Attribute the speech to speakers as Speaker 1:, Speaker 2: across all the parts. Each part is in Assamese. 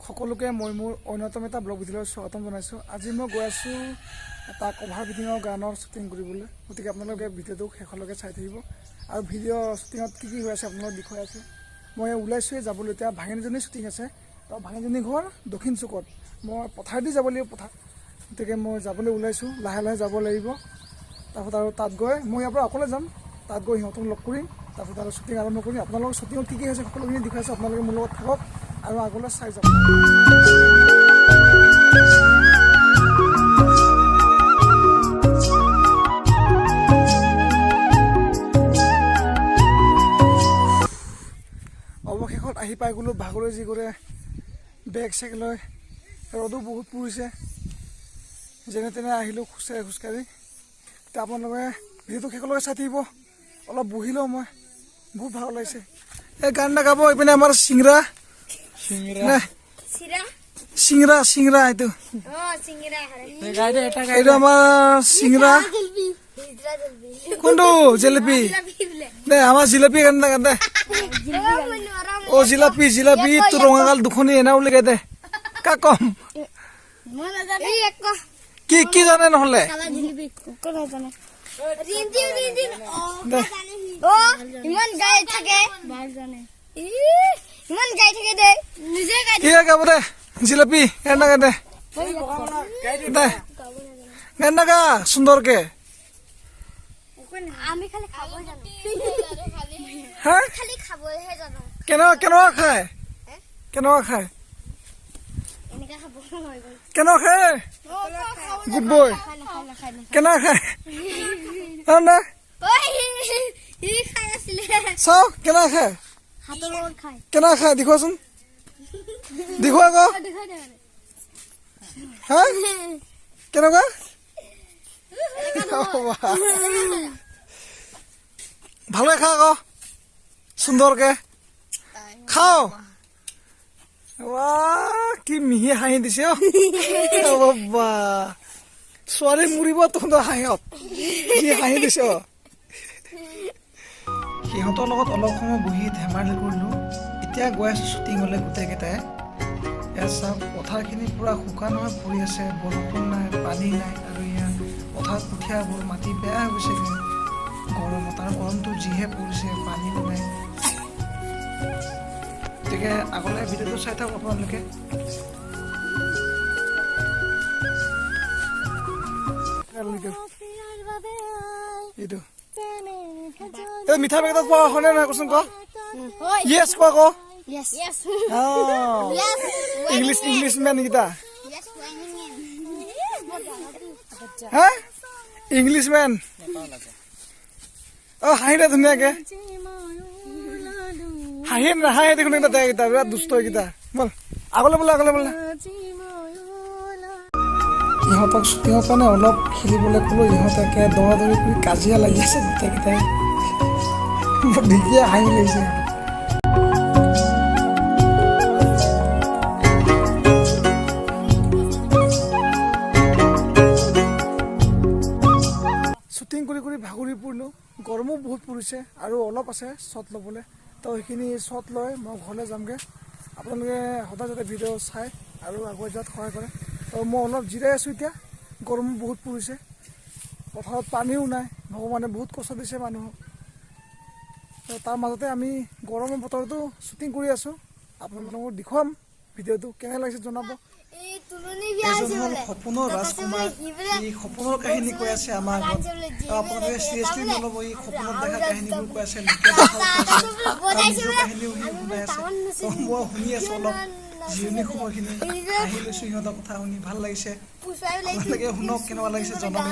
Speaker 1: সকলোকে মই মোৰ অন্যতম এটা ব্লগ ভিডিঅ'লৈ স্বাগতম জনাইছোঁ। আজি মই গৈ আছোঁ এটা কভাৰ ভিডিঅ'ৰ গানৰ শ্বুটিং কৰিবলৈ, গতিকে আপোনালোকে ভিডিঅ'টো শেষলৈকে চাই থাকিব। আৰু ভিডিঅ' শ্বুটিঙত কি হৈ আছে আপোনালোকক দেখুৱাই আছোঁ। মই ওলাইছোঁৱে যাবলৈ, এতিয়া ভাগিনীজনীৰ শ্বুটিং আছে। তো ভাগিনীজনীৰ ঘৰ দক্ষিণ চুকত, মই পথাৰেদি যাব লাগিব পথাৰ, গতিকে মই যাবলৈ ওলাইছোঁ, লাহে লাহে যাব লাগিব। তাৰপিছত আৰু তাত গৈ মই ইয়াৰ পৰা অকলে যাম, তাত গৈ সিহঁতক লগ কৰিম, তাৰপিছত আৰু শ্বুটিং আৰম্ভ কৰিম। আপোনালোকৰ শ্বুটিঙত কি হৈছে সকলোখিনি দেখুৱাইছোঁ, আপোনালোকে মোৰ লগত থাকক আৰু আগলৈ চাই যাব। অৱশেষত আহি পাই গ'লোঁ, ভাগৰে যি কৰে বেগ চেগ লৈ, ৰ'দো বহুত পৰিছে, যেনে তেনে আহিলোঁ খোজকাঢ়ি খোজকাঢ়ি। এতিয়া আপোনালোকে ভিডিঅ'টো শেষলৈকে চাই থাকিব। অলপ বহি লওঁ, মই বহুত ভাল লাগিছে। এই গান এটা গাব এইপিনে আমাৰ চিংৰা চিংৰা এইটো এইটো আমাৰ চিংৰা। কোনটো জেলেপি দে, আমাৰ জিলাপি গান এটা গান দে। অ জিলাপি জিলাপি তোৰ ৰঙাগাল দুখনি এনা বুলি গাই দে। কাক কম কি কি জানে নহলে গাব দে। জিলাপি গান গাই দে, গান গা সুন্দৰকে। কেনেকুৱা খায় কেনেকুৱা খায় কেনেকুৱা খায় গুড বয় কেনেকুৱা খায় চাও কেনেকুৱা খায় কেনেকুৱা খায় দেখুৱাচোন, দেখুৱা আকৌ হা কেনেকুৱা ভালকে খা আকৌ সুন্দৰকে খাও। কি মিহি হাঁহি দিছে অ ছোৱালী মুৰিব তহঁতৰ হাঁহিত কি হাঁহি দিছে। সিহঁতৰ লগত অলপ সময় বহি ধেমালি কৰিলোঁ। এতিয়া গৈ আছোঁ শ্বুটিঙলৈ গোটেইকেইটাই। ইয়াত চাওক পথাৰখিনি পূৰা শুকান হৈ পৰি আছে, বৰষুণ নাই পানী নাই, আৰু ইয়াত পথাৰত কঠীয়াবোৰ মাটি বেয়া হৈ গৈছে গৰমত, আৰু গৰমটো যিহে পৰিছে পানীও নাই। গতিকে আগলৈ ভিডিঅ'টো চাই থাকক আপোনালোকে। এইটো এই মিঠা পেকেটত পোৱা হয়নে নহয় কচোন ক? য়েছ কোৱা ক। ইংলিছ মেন কেইটা হা ইংলিছ মেন। অ হাঁহি দে ধুনীয়াকে, হাঁহি নাহাঁহি দেখোন এইকেইটা বিৰাট দুষ্ট এইকেইটা। বল আগলৈ বোলে আগলৈ বোলে। ইহঁতক শ্বুটিঙৰ কাৰণে অলপ খেলিবলৈ ক'লোঁ, ইহঁতে একে দৌৰা দৌৰি কৰি কাজিয়া লাগি আছে গোটেইকেইটাই। মোৰ দেখিয়ে হাঁহি লাগিছে। শ্বুটিং কৰি কৰি ভাগৰি পৰিলোঁ, গৰমো বহুত পৰিছে আৰু অলপ আছে শ্বট ল'বলৈ। তো সেইখিনি শ্বট লৈ মই ঘৰলৈ যামগৈ। আপোনালোকে সদায় যাতে ভিডিঅ' চাই আৰু আগুৱাই যোৱাত সহায় কৰে। তো মই অলপ জিৰাই আছোঁ এতিয়া, গৰমো বহুত পৰিছে, পথাৰত পানীও নাই, ভগৱানে বহুত কষ্ট দিছে মানুহক। তো তাৰ মাজতে আমি গৰমৰ বতৰতো শ্বুটিং কৰি আছোঁ। আপোনালোকক দেখুৱাম ভিডিঅ'টো, কেনে লাগিছে জনাব। এজন হ'ল সপোনৰ ৰাজকুমাৰ, এই সপোনৰ কাহিনী কৈ আছে আমাৰ আগত। আপোনালোকে চিৰিয়াছলি নল'ব, এই সপোনত দেখা কাহিনীবোৰ কৈ আছে, নিজৰ কাহিনীও সি শুনাই আছে। মই শুনি আছোঁ অলপ জিৰণি সময়খিনি, আহি লৈছোঁ সিহঁতৰ কথা শুনি ভাল লাগিছে। আপোনালোকে শুনক কেনেকুৱা লাগিছে জনাব।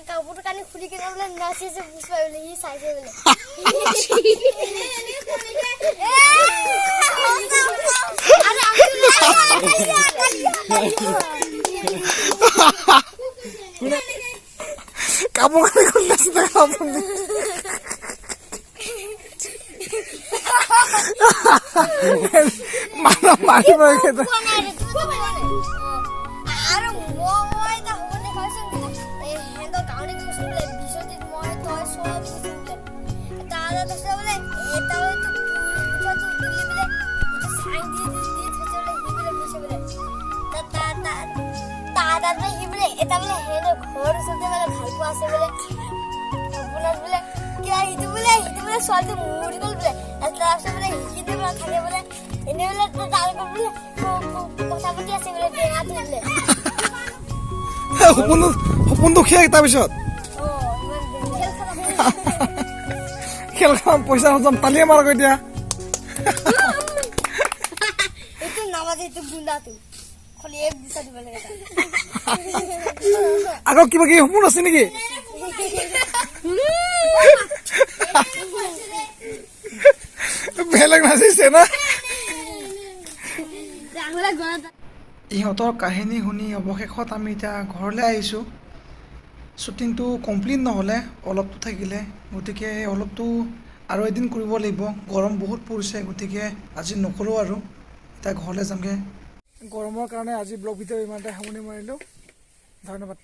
Speaker 2: কাপোৰ কানি খুলি কিনে বোলে নাচিছে পুষ্পা বোলে, সি চাইছে বোলে।
Speaker 1: কাপোৰ কানি খুলি নাচিছে মানুহ মাৰিব
Speaker 2: তারপরে কি বলে এটা বলে হেনে ঘর সবতে বলে ভালপো আছে বলে আপনার বলে কি হিতে বলে সলতে মুড়ি গল বলে তারপরে বলে হিতে বলে থাকে বলে এনে বলে তারপর বলে কথা বলি আছে বলে দেনা দিলে
Speaker 1: সপোনটো খেয়ে তাৰপিছত
Speaker 2: ও
Speaker 1: খেল খাম পইচা হজম তালিয়ে মাৰক এতিয়া
Speaker 2: itu nama itu bunda tuh kalau ya bisa dibalik
Speaker 1: আগত কিবা কি সপোন আছে নেকি বেলেগ নাচিছে না ইহঁতৰ কাহিনী শুনি অৱশেষত আমি এতিয়া ঘৰলৈ আহিছোঁ শ্বুটিংটো কমপ্লিট নহ'লে অলপটো থাকিলে গতিকে অলপটো আৰু এদিন কৰিব লাগিব গৰম বহুত পৰিছে গতিকে আজি নকৰোঁ আৰু এতিয়া ঘৰলৈ যামগৈ গৰমৰ কাৰণে আজি ব্লগ ভিডিঅ' ইমানতে সামৰণি মাৰিলোঁ ধন্যবাদ